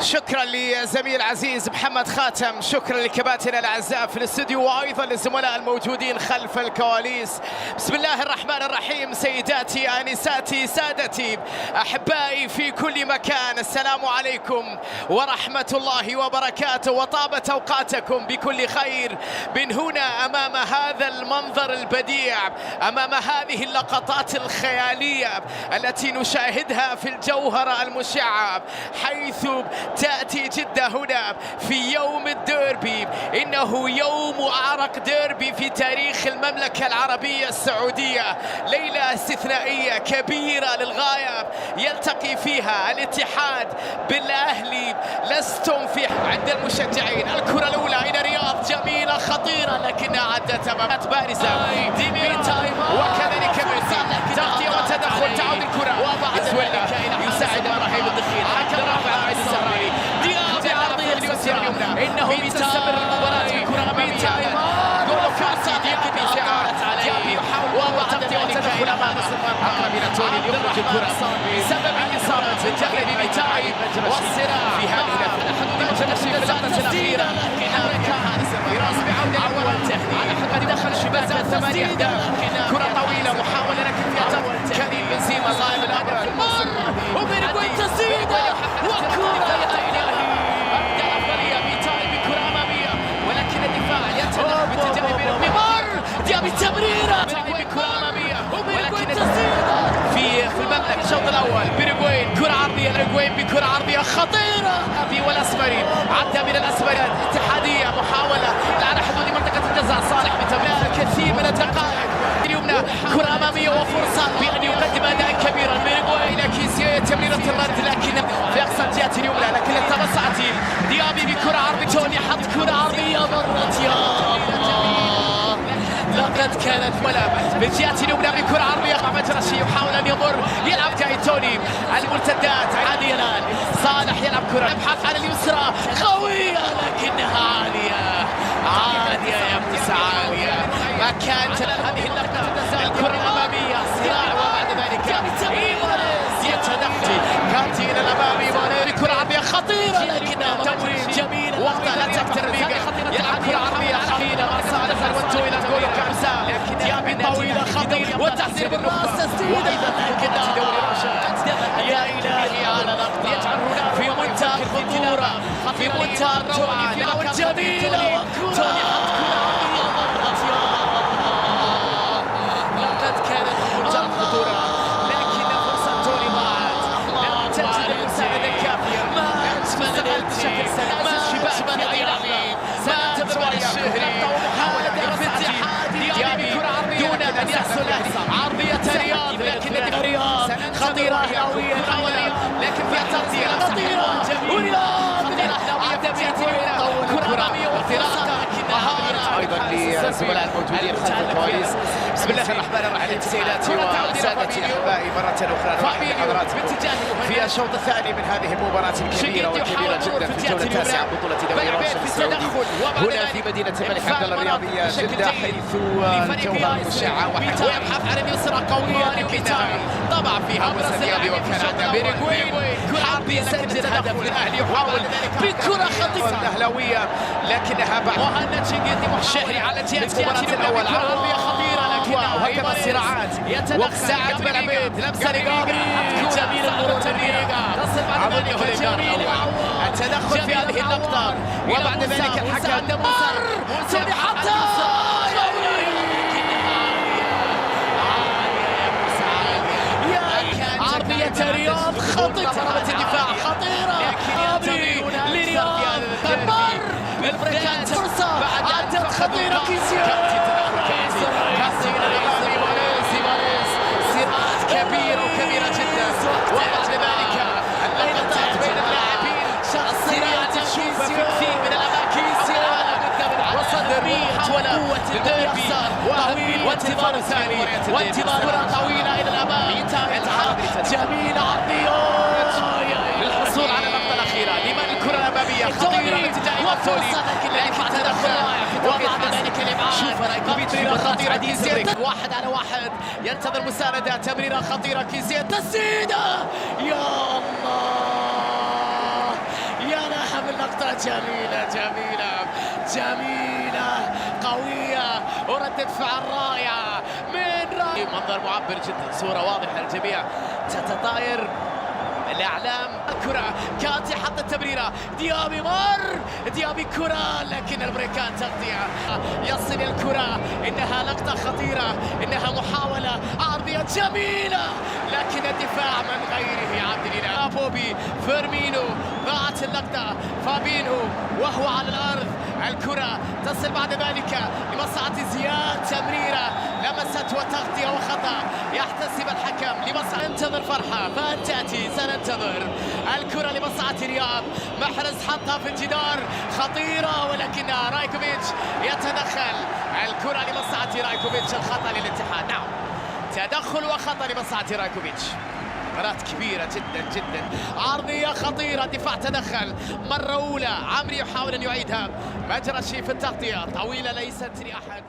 شكرا لزميل عزيز محمد خاتم، شكرا لكباتنا الاعزاء في الاستوديو وايضا للزملاء الموجودين خلف الكواليس. بسم الله الرحمن الرحيم. سيداتي انساتي سادتي احبائي في كل مكان، السلام عليكم ورحمه الله وبركاته، وطابت اوقاتكم بكل خير من هنا امام هذا المنظر البديع، امام هذه اللقطات الخياليه التي نشاهدها في الجوهره المشعه، حيث تأتي جدة هنا في يوم الديربي. إنه يوم أعرق ديربي في تاريخ المملكة العربية السعودية، ليلة استثنائية كبيرة للغاية يلتقي فيها الاتحاد بالأهلي. لستم في عند المشجعين. الكرة الأولى إلى رياض، جميلة خطيرة لكنها عدت أمامات بارزة. وكذلك تغطية وتدخل، تعود الكرة يساعد إبراهيم الدخيل، حكم رافع عيد السهراني، ديابي عرضية اليسرى، إنه تستمر المباراة. الكرة أمامية، جول كاسي، ديابي يحاول تغطية وتدخل أمام أقرب إلى توني يخرج الكرة سبب الإصابة الجهري بتاعي والصراع في هذه الحدود اللقطة الأخيرة. فراس بعودة أول على حد دخل شباك 8 أهداف. كرة طويلة محاولة لكن فيها كريم بنزيما صاحب الأبرز وبيرجوي تسديدة وكرة أفضلية بتاعي بكرة أمامية، ولكن الدفاع يتدخل باتجاه ممر ديابي تمريرة بكرة أمامية، ولكن تسديدة في المملكة الشوط الأول. بيرجوين كرة عرضية، بيرجوين بكرة عرضية خطيرة في والأسمري عدى من الأسمري. اتحادية محاولة على حدود منطقة الجزاء، صالح بتمرير الكثير من الدقائق. اليمنى كرة أمامية وفرصة بأن يقدم أداء كبيرا. بيرجوين إلى كيسيه تمريرة الرد، لكن في أقصى الجهة اليمنى، لكن التوسعت ديابي بكرة عرضية. توني حط كرة عرضية مرت، يا الله لقد كانت ملعبة بالجهة اليمنى بكرة عرضية. محمد رشي يحاول أن يمر، يلعب جاي توني المرتدات عالية الآن. صالح يلعب كرة، يبحث عن اليسرى قوية لكنها عالية عالية يا ابن عالية. ما كانت هذه اللقطة، الكرة الأمامية صراع، وبعد ذلك يتدخل كانتي إلى الأمام. كرة عرضية خطيرة لكنها تمرير جميل، وقتها لا تكتر بيقى. يلعب كرة عرضية خطيرة مع صالح الوجه إلى الجول كامسة. ديابي طويلة خطيرة والتحذير بالراس، تسديدة لكنها يا إلهي على لقطة في منتهى الخطورة، في منتهى الروعة، جميلة. توني حط كرة عرضية مرت، يا الله لقد كانت منتهى الخطورة، لكن فرصة توني ضاعت. لم تجد المساعدة الكافية، ما أجمل بشكل سليم، ما أجمل ديابي، ما أجمل الشهري. محاولة ديابي دون أن يحصل عرضية رياض، لكن رياض خطيرة أهلاوية محاولة، لكن فيها تغطية خطيرة. ورياض عدى كرة أمامية وفرصة أيضا للزملاء الموجودين خلف الكواليس. بسم الله الرحمن الرحيم. سيداتي وسادتي أحبائي، مرة أخرى نرحب بحضراتكم في الشوط الثاني من هذه المباراة الكبيرة والكبيرة جدا في الجولة التاسعة من بطولة دوري روشن السعودي هنا في مدينة الملك عبد الله الرياضية جدة، حيث الجوهرة المشعة ويبحث عن اليسرى قوية لكنها طبعا فيها ديابي وكان بيرجوين حاب يسجل هدف للأهلي، يحاول بكرة خطيرة الأهلاوية لكنها بعد مهند شهري على المباراة الأول. عرضية خطيرة لكنها وهكذا الصراعات. وسعد بن عبيد لمسة رقابي جميل، المرور تصل بعد ذلك جميل التدخل في هذه اللقطة، وبعد ذلك الحكم توني حطها عرضية رياض خطيرة، ضربة الدفاع خطيرة لرياض. مر بالبريكات، فرصة عدت خطيرة. كيسيه صراعات كبيرة وكبيرة جدا، وبعد ذلك اللقطات بين اللاعبين شخصيات تشوفها في كثير من الأماكن. وصدر قوة الديربي طويل، وانتظار ثاني، وانتظار كرة طويلة إلى الأمام. جميلة عرضية للحصول على اللقطة الأخيرة. لمن الكرة الأمامية خطيرة وفرصة لكن تدخل وبعد ذلك الإبعاد. شوف تمريرة خطيرة كيسيه، 1 على 1 ينتظر مساندة. تمريرة خطيرة كيسيه، تسديدة يا الله يا لقطة جميلة جميلة جميلة قوية وردة فعل رائعة من منظر معبر جدا، صورة واضحة للجميع تتطاير الأعلام. الكرة كاتي حط التمريرة، ديابي مر، ديابي كرة لكن البريكات تغطية، يصل الكرة، إنها لقطة خطيرة، إنها محاولة عرضية جميلة لكن الدفاع من غيره عبد الإله. بوبي فيرمينو ضاعت اللقطة، فابينو وهو على الأرض، الكرة تصل بعد ذلك لمصلحة زياد، تمريرة لمست وتغطية وخطأ، يحتسب الحكم لمصلحة. انتظر فرحة فتأتي، سننتظر الكرة لمصلحة رياض، محرز حطها في الجدار، خطيرة ولكن رايكوفيتش يتدخل، الكرة لمصلحة رايكوفيتش، الخطأ للاتحاد. نعم تدخل وخطأ لمصلحة رايكوفيتش، مباراة كبيرة جدا جدا، عرضية خطيرة، دفاع تدخل مرة أولى، عمري يحاول أن يعيدها، مجرى شيء في التغطية، طويلة ليست لأحد.